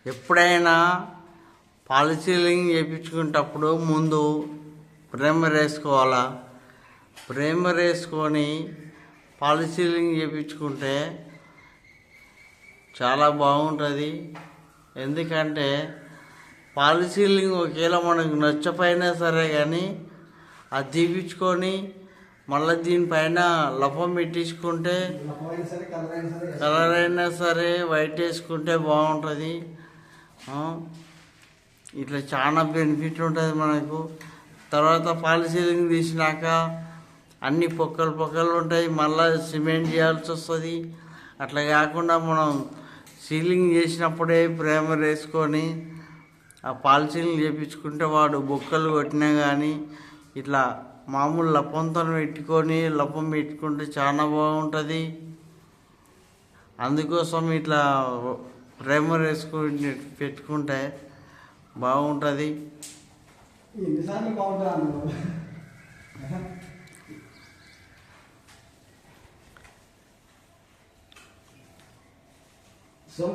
ఎప్పుడైనా falls ceiling చేయించుకునేటప్పుడు ముందు primer వేసుకోవాలా. ప్రైమర్ వేసుకొని ఫాల్స్ సీలింగ్ చేయించుకుంటే చాలా బాగుంటుంది. ఎందుకంటే ఫాల్స్ సీలింగ్ ఒకవేళ మనకు నచ్చపోయినా సరే కానీ అది తీపించుకొని మళ్ళీ దీనిపైన లపం పెట్టించుకుంటే కలర్ అయినా సరే వైట్ వేసుకుంటే బాగుంటుంది. ఇట్లా చాలా బెనిఫిట్ ఉంటుంది మనకు. తర్వాత ఫాల్స్ సీలింగ్ తీసినాక అన్ని పొక్కలు ఉంటాయి, మళ్ళీ సిమెంట్ చేయాల్సి వస్తుంది. అట్లా కాకుండా మనం సీలింగ్ చేసినప్పుడే ప్రైమర్ వేసుకొని ఆ ఫాల్స్ సీలింగ్ చేయించుకుంటే వాడు బొక్కలు కొట్టినా కానీ ఇట్లా మామూలు లపంతో లపం పెట్టుకుంటే చాలా బాగుంటుంది. అందుకోసం ఇట్లా ప్రైమర్ వేసుకొని పెట్టుకుంటే బాగుంటుంది. సో